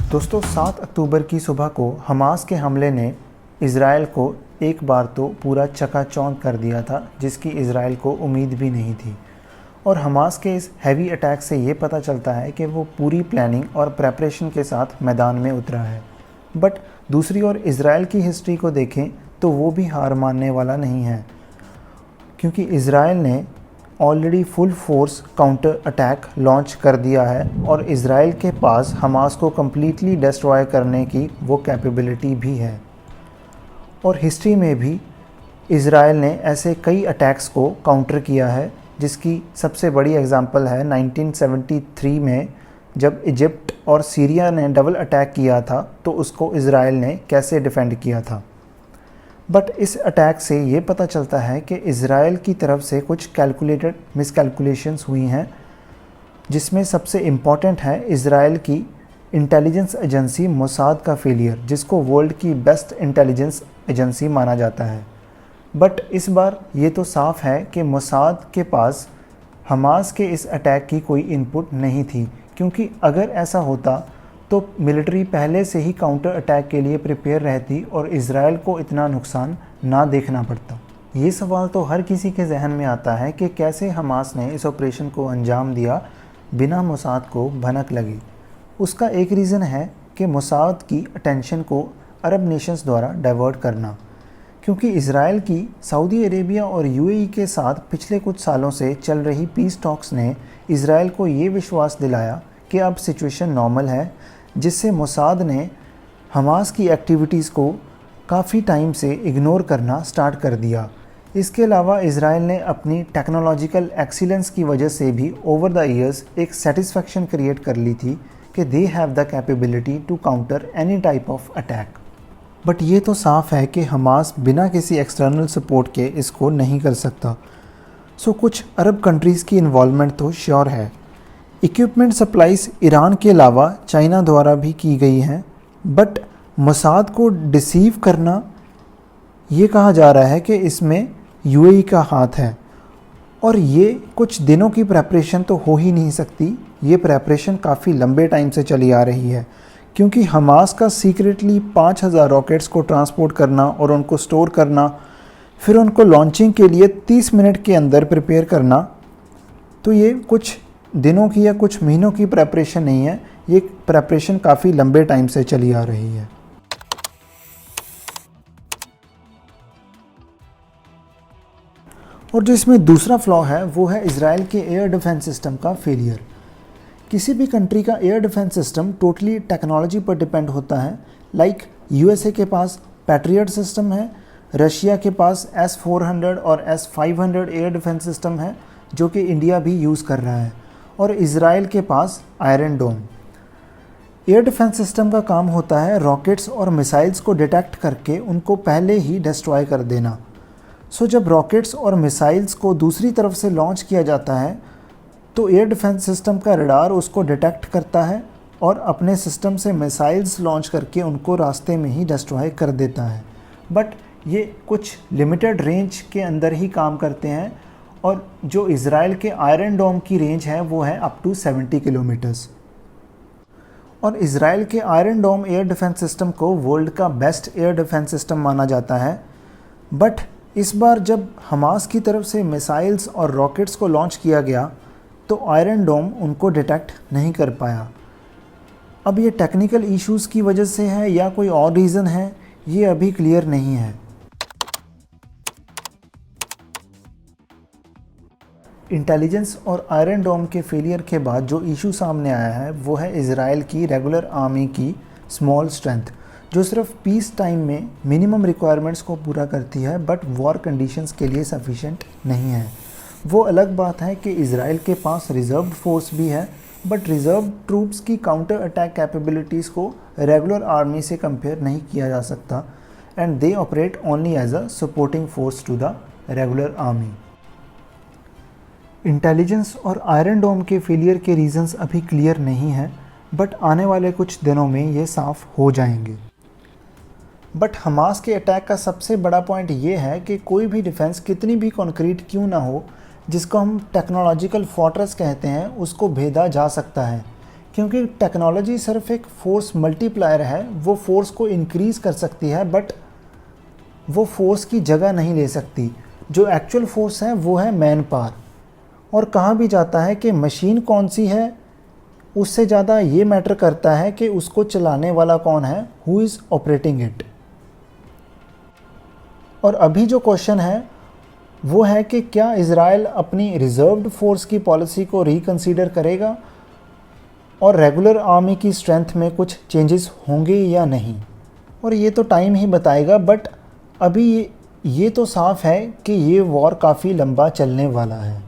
दोस्तों 7 अक्टूबर की सुबह को हमास के हमले ने इज़राइल को एक बार तो पूरा चकाचौंध कर दिया था, जिसकी इज़राइल को उम्मीद भी नहीं थी। और हमास के इस हैवी अटैक से ये पता चलता है कि वो पूरी प्लानिंग और प्रेपरेशन के साथ मैदान में उतरा है। बट दूसरी ओर इज़राइल की हिस्ट्री को देखें तो वो भी हार मानने वाला नहीं है, क्योंकि इज़राइल ने already full force counter attack launch कर दिया है और इज़राइल के पास हमास को कम्प्लीटली डिस्ट्रॉय करने की वो कैपेबिलिटी भी है। और हिस्ट्री में भी इज़राइल ने ऐसे कई अटैक्स को काउंटर किया है, जिसकी सबसे बड़ी एग्जांपल है 1973 में जब इजिप्ट और सीरिया ने डबल अटैक किया था, तो उसको इज़राइल ने कैसे डिफेंड किया था। बट इस अटैक से ये पता चलता है कि इज़राइल की तरफ से कुछ कैलकुलेटेड मिसकैलकुलेशंस हुई हैं, जिसमें सबसे इम्पॉर्टेंट है इज़राइल की इंटेलिजेंस एजेंसी मोसाद का फेलियर, जिसको वर्ल्ड की बेस्ट इंटेलिजेंस एजेंसी माना जाता है। बट इस बार ये तो साफ़ है कि मोसाद के पास हमास के इस अटैक की कोई इनपुट नहीं थी, क्योंकि अगर ऐसा होता तो मिलिट्री पहले से ही काउंटर अटैक के लिए प्रिपेयर रहती और इज़राइल को इतना नुकसान ना देखना पड़ता। ये सवाल तो हर किसी के जहन में आता है कि कैसे हमास ने इस ऑपरेशन को अंजाम दिया बिना मोसाद को भनक लगी। उसका एक रीज़न है कि मोसाद की अटेंशन को अरब नेशंस द्वारा डाइवर्ट करना, क्योंकि इज़राइल की सऊदी अरेबिया और यूएई के साथ पिछले कुछ सालों से चल रही पीस टॉक्स ने इज़राइल को ये विश्वास दिलाया कि अब सिचुएशन नॉर्मल है, जिससे मोसाद ने हमास की एक्टिविटीज़ को काफ़ी टाइम से इग्नोर करना स्टार्ट कर दिया। इसके अलावा इज़राइल ने अपनी टेक्नोलॉजिकल एक्सीलेंस की वजह से भी ओवर द ईयर्स एक सेटिस्फैक्शन क्रिएट कर ली थी कि they have the capability to counter any type of attack. But ये तो साफ़ है कि हमास बिना किसी एक्सटर्नल सपोर्ट के इसको नहीं कर सकता। सो कुछ अरब कंट्रीज़ की इन्वॉल्वमेंट तो श्योर है। इक्विपमेंट सप्लाईज ईरान के अलावा चाइना द्वारा भी की गई हैं, बट मोसाद को डिसीव करना, ये कहा जा रहा है कि इसमें यूएई का हाथ है। और ये कुछ दिनों की प्रेपरेशन तो हो ही नहीं सकती, ये प्रेपरेशन काफ़ी लंबे टाइम से चली आ रही है, क्योंकि हमास का सीक्रेटली 5000 रॉकेट्स को ट्रांसपोर्ट करना और उनको स्टोर करना, फिर उनको लॉन्चिंग के लिए 30 मिनट के अंदर प्रिपेयर करना, तो ये कुछ दिनों की या कुछ महीनों की प्रेपरेशन नहीं है, ये प्रेपरेशन काफ़ी लंबे टाइम से चली आ रही है। और जो इसमें दूसरा फ्लॉ है वो है इज़राइल के एयर डिफेंस सिस्टम का फेलियर। किसी भी कंट्री का air defence system totally technology पर डिपेंड होता है। लाइक यूएसए के पास पैट्रियट सिस्टम है, रशिया के पास S-400 और S-500 एयर डिफेंस सिस्टम है, जो कि इंडिया भी यूज़ कर रहा है, और इज़राइल के पास आयरन डोम। एयर डिफेंस सिस्टम का काम होता है रॉकेट्स और मिसाइल्स को डिटेक्ट करके उनको पहले ही डिस्ट्रॉय कर देना। सो जब रॉकेट्स और मिसाइल्स को दूसरी तरफ से लॉन्च किया जाता है, तो एयर डिफेंस सिस्टम का रडार उसको डिटेक्ट करता है और अपने सिस्टम से मिसाइल्स लॉन्च करके उनको रास्ते में ही डिस्ट्रॉय कर देता है। बट ये कुछ लिमिटेड रेंज के अंदर ही काम करते हैं, और जो इज़राइल के आयरन डोम की रेंज है वो है अप टू 70 किलोमीटर्स। और इज़राइल के आयरन डोम एयर डिफेंस सिस्टम को वर्ल्ड का बेस्ट एयर डिफेंस सिस्टम माना जाता है। बट इस बार जब हमास की तरफ से मिसाइल्स और रॉकेट्स को लॉन्च किया गया, तो आयरन डोम उनको डिटेक्ट नहीं कर पाया। अब ये टेक्निकल इश्यूज़ की वजह से है या कोई और रीज़न है, ये अभी क्लियर नहीं है। इंटेलिजेंस और आयरन डोम के फेलियर के बाद जो इशू सामने आया है वो है इज़राइल की रेगुलर आर्मी की स्मॉल स्ट्रेंथ, जो सिर्फ पीस टाइम में मिनिमम रिक्वायरमेंट्स को पूरा करती है, बट वॉर कंडीशंस के लिए सफिशेंट नहीं है। वो अलग बात है कि इज़राइल के पास रिज़र्व्ड फोर्स भी है, बट रिज़र्व ट्रूप्स की काउंटर अटैक कैपेबिलिटीज़ को रेगुलर आर्मी से कंपेयर नहीं किया जा सकता, and they operate only as a supporting force to the regular army. Intelligence और आयरन डोम के फेलियर के रीज़न्स अभी क्लियर नहीं हैं, बट आने वाले कुछ दिनों में ये साफ़ हो जाएंगे। बट हमास के अटैक का सबसे बड़ा पॉइंट ये है कि कोई भी डिफेंस कितनी भी कॉन्क्रीट क्यों ना हो, जिसको हम टेक्नोलॉजिकल फोर्ट्रेस कहते हैं, उसको भेदा जा सकता है, क्योंकि टेक्नोलॉजी सिर्फ एक फोर्स मल्टीप्लायर है, वो फोर्स को इंक्रीज़ कर सकती है बट वो फोर्स की जगह नहीं ले सकती। जो एक्चुअल फोर्स है वो है मैन पावर। और कहा भी जाता है कि मशीन कौन सी है उससे ज़्यादा ये मैटर करता है कि उसको चलाने वाला कौन है, हु इज़ ऑपरेटिंग इट। और अभी जो क्वेश्चन है वो है कि क्या इज़राइल अपनी रिज़र्व्ड फोर्स की पॉलिसी को रिकंसीडर करेगा और रेगुलर आर्मी की स्ट्रेंथ में कुछ चेंजेस होंगे या नहीं। और ये तो टाइम ही बताएगा, बट अभी ये तो साफ है कि ये वॉर काफ़ी लंबा चलने वाला है।